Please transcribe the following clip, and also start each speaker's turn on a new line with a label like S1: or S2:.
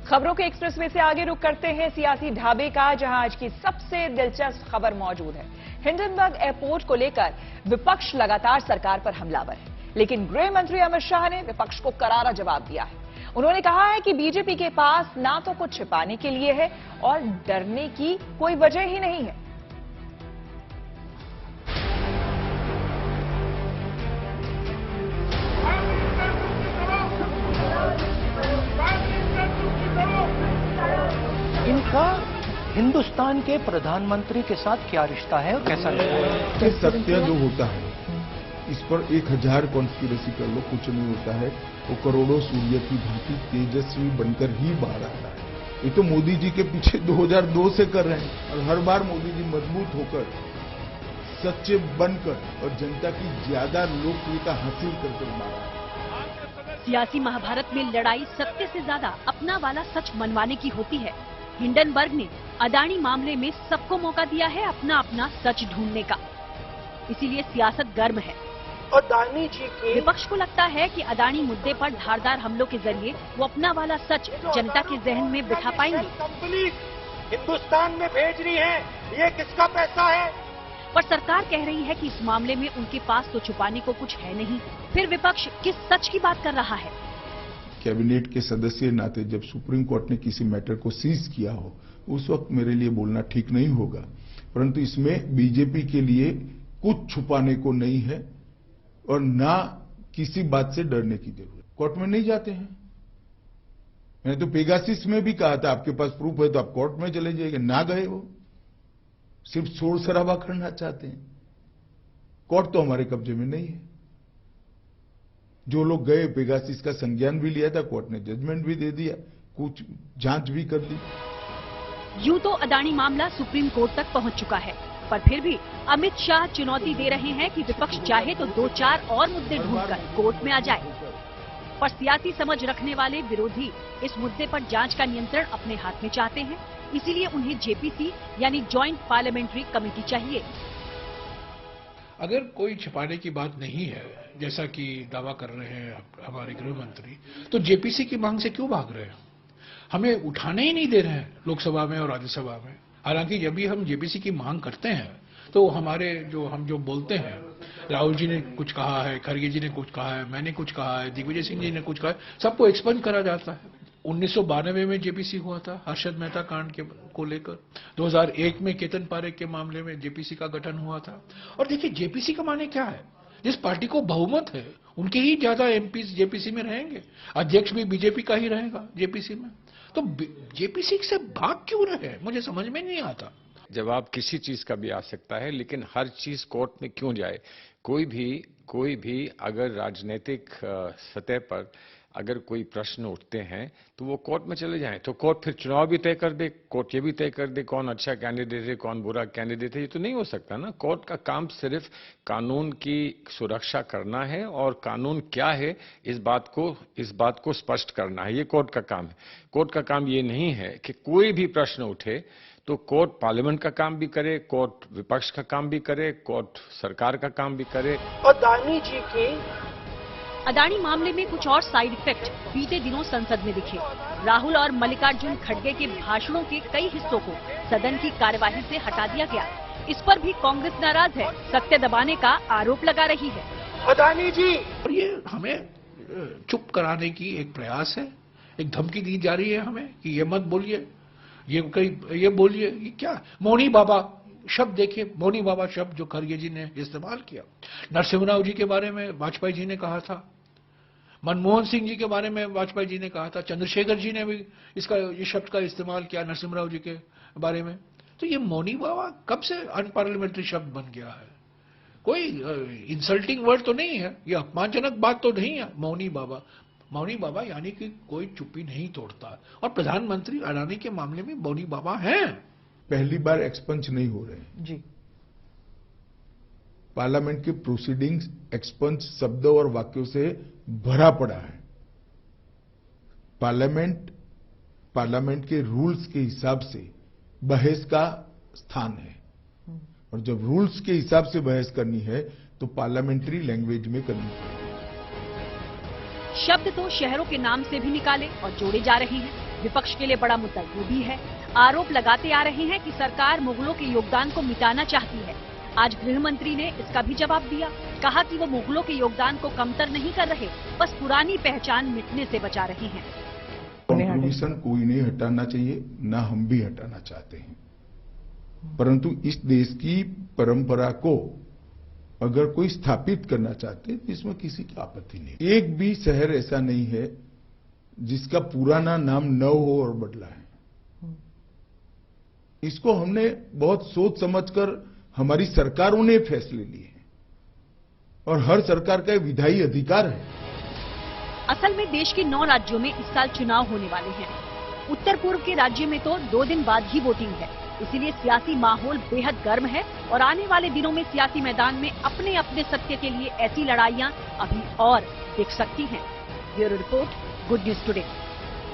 S1: खबरों के एक्सप्रेसवे से आगे रुक करते हैं सियासी ढाबे का, जहां आज की सबसे दिलचस्प खबर मौजूद है। हिंडनबर्ग एयरपोर्ट को लेकर विपक्ष लगातार सरकार पर हमलावर है, लेकिन गृह मंत्री अमित शाह ने विपक्ष को करारा जवाब दिया है। उन्होंने कहा है कि बीजेपी के पास ना तो कुछ छिपाने के लिए है और डरने की कोई वजह ही नहीं है।
S2: इनका हिंदुस्तान के प्रधानमंत्री के साथ क्या रिश्ता है और कैसा रिश्ता है?
S3: सत्य जो होता है इस पर 1000 कॉन्स्पिरेसी कर लो, कुछ नहीं होता है। वो करोड़ों सूर्य की भांति तेजस्वी बनकर ही बाहर आता है। ये तो मोदी जी के पीछे 2002 से कर रहे हैं और हर बार मोदी जी मजबूत होकर, सच्चे बनकर और जनता की ज्यादा लोकप्रियता हासिल करके मारा है।
S4: सियासी महाभारत में लड़ाई सत्य से ज्यादा अपना वाला सच मनवाने की होती है। हिंडनबर्ग ने अदानी मामले में सबको मौका दिया है अपना अपना सच ढूंढने का, इसीलिए सियासत गर्म है।
S2: अदानी जी के
S4: विपक्ष को लगता है कि अदानी मुद्दे पर धारदार हमलों के जरिए वो अपना वाला सच जनता के जहन में बिठा पाएंगे।
S2: कंपनी हिंदुस्तान में भेज रही है, ये किसका पैसा है?
S4: पर सरकार कह रही है कि इस मामले में उनके पास तो छुपाने को कुछ है नहीं। फिर विपक्ष किस सच की बात कर रहा है?
S3: कैबिनेट के सदस्य नाते जब सुप्रीम कोर्ट ने किसी मैटर को सीज किया हो, उस वक्त मेरे लिए बोलना ठीक नहीं होगा, परंतु इसमें बीजेपी के लिए कुछ छुपाने को नहीं है और ना किसी बात से डरने की जरूरत। कोर्ट में नहीं जाते हैं। मैंने तो पेगासिस में भी कहा था, आपके पास प्रूफ है तो आप कोर्ट में चले जाइए। ना गए, वो सिर्फ शोर शराबा करना चाहते हैं। कोर्ट तो हमारे कब्जे में नहीं है। जो लोग गए, पेगासिस का संज्ञान भी लिया था, कोर्ट ने जजमेंट भी दे दिया, कुछ जांच भी कर दी।
S4: यूं तो अदानी मामला सुप्रीम कोर्ट तक पहुंच चुका है, पर फिर भी अमित शाह चुनौती दे रहे हैं कि विपक्ष चाहे तो 2-4 और मुद्दे ढूंढकर कोर्ट में आ जाए। पर सियासी समझ रखने वाले विरोधी इस मुद्दे पर जांच का नियंत्रण अपने हाथ में चाहते हैं, इसीलिए उन्हें जेपीसी यानी ज्वाइंट पार्लियामेंट्री कमेटी चाहिए।
S5: अगर कोई छिपाने की बात नहीं है, जैसा कि दावा कर रहे हैं हमारे गृह मंत्री, तो जेपीसी की मांग से क्यों भाग रहे हैं? हमें उठाने ही नहीं दे रहे हैं लोकसभा में और राज्यसभा में। हालांकि जब भी हम जेपीसी की मांग करते हैं तो हमारे हम जो बोलते हैं, राहुल जी ने कुछ कहा है, खड़गे जी ने कुछ कहा है, मैंने कुछ कहा है, दिग्विजय सिंह जी ने कुछ कहा है, सबको एक्सपंज करा जाता है। 1992 में जेपीसी हुआ था हर्षद मेहता कांड को लेकर। 2001 में केतन पारेख के मामले में जेपीसी का गठन हुआ था। और देखिए, जेपीसी का माने क्या है? जिस पार्टी को बहुमत है उनके ही ज्यादा एमपी जेपीसी में रहेंगे। अध्यक्ष भी बीजेपी का ही रहेगा जेपीसी में। तो जेपीसी से भाग क्यों रहे, मुझे समझ में नहीं आता।
S6: जवाब किसी चीज का भी आ सकता है, लेकिन हर चीज कोर्ट में क्यों जाए? कोई भी अगर राजनीतिक सतह पर अगर कोई प्रश्न उठते हैं तो वो कोर्ट में चले जाएं। तो कोर्ट फिर चुनाव भी तय कर दे, कोर्ट ये भी तय कर दे कौन अच्छा कैंडिडेट है, कौन बुरा कैंडिडेट है। ये तो नहीं हो सकता ना। कोर्ट का काम सिर्फ कानून की सुरक्षा करना है और कानून क्या है इस बात को स्पष्ट करना है। ये कोर्ट का काम है। कोर्ट का काम ये नहीं है कि कोई भी प्रश्न उठे तो कोर्ट पार्लियामेंट का काम भी करे, कोर्ट विपक्ष का काम भी करे, कोर्ट सरकार का काम भी करे।
S2: अदानी जी की
S4: अदानी मामले में कुछ और साइड इफेक्ट बीते दिनों संसद में दिखे। राहुल और मल्लिकार्जुन खड़गे के भाषणों के कई हिस्सों को सदन की कार्यवाही से हटा दिया गया। इस पर भी कांग्रेस नाराज है, सत्य दबाने का आरोप लगा रही है।
S2: अदानी जी,
S5: और ये हमें चुप कराने की एक प्रयास है, एक धमकी दी जा रही है हमें कि ये मत बोलिए, ये बोलिए। ये क्या मौनी बाबा शब्द देखिए, मौनी बाबा शब्द जो खड़गे जी ने इस्तेमाल किया। नरसिम्हा जी के बारे में वाजपेयी जी ने कहा था, मनमोहन सिंह जी के बारे में वाजपेयी जी ने कहा था, चंद्रशेखर जी ने भी ये शब्द का इस्तेमाल किया नरसिम्हा जी के बारे में। तो ये मौनी बाबा कब से अनपार्लियामेंट्री शब्द बन गया है? कोई इंसल्टिंग वर्ड तो नहीं है, ये अपमानजनक बात तो नहीं है। मौनी बाबा यानी कि कोई चुप्पी नहीं तोड़ता। और प्रधानमंत्री अडानी के मामले में मौनी बाबा हैं।
S3: पहली बार एक्सपंज नहीं हो रहे हैं
S2: जी।
S3: पार्लियामेंट की प्रोसीडिंग्स एक्सपंज शब्दों और वाक्यों से भरा पड़ा है। पार्लियामेंट के रूल्स के हिसाब से बहस का स्थान है, और जब रूल्स के हिसाब से बहस करनी है तो पार्लियामेंट्री लैंग्वेज में करनी पड़ेगी।
S4: शब्द तो शहरों के नाम से भी निकाले और जोड़े जा रहे हैं। विपक्ष के लिए बड़ा मुद्दा ये भी है, आरोप लगाते आ रहे हैं कि सरकार मुगलों के योगदान को मिटाना चाहती है। आज गृह मंत्री ने इसका भी जवाब दिया, कहा कि वो मुगलों के योगदान को कमतर नहीं कर रहे, बस पुरानी पहचान मिटने से बचा रहे हैं।
S3: कॉन्ट्रीब्यूशन कोई नहीं हटाना चाहिए, ना हम भी हटाना चाहते हैं, परंतु इस देश की परंपरा को अगर कोई स्थापित करना चाहते हैं तो इसमें किसी की आपत्ति नहीं। एक भी शहर ऐसा नहीं है जिसका पुराना नाम न हो और बदला है। इसको हमने बहुत सोच समझकर हमारी सरकारों ने फैसले लिए हैं और हर सरकार का विधायी अधिकार है।
S4: असल में देश के 9 राज्यों में इस साल चुनाव होने वाले हैं। उत्तर पूर्व के राज्य में तो 2 दिन बाद ही वोटिंग है, इसीलिए सियासी माहौल बेहद गर्म है और आने वाले दिनों में सियासी मैदान में अपने अपने सत्य के लिए ऐसी लड़ाइयां अभी और दिख सकती हैं। Bureau report, good news today.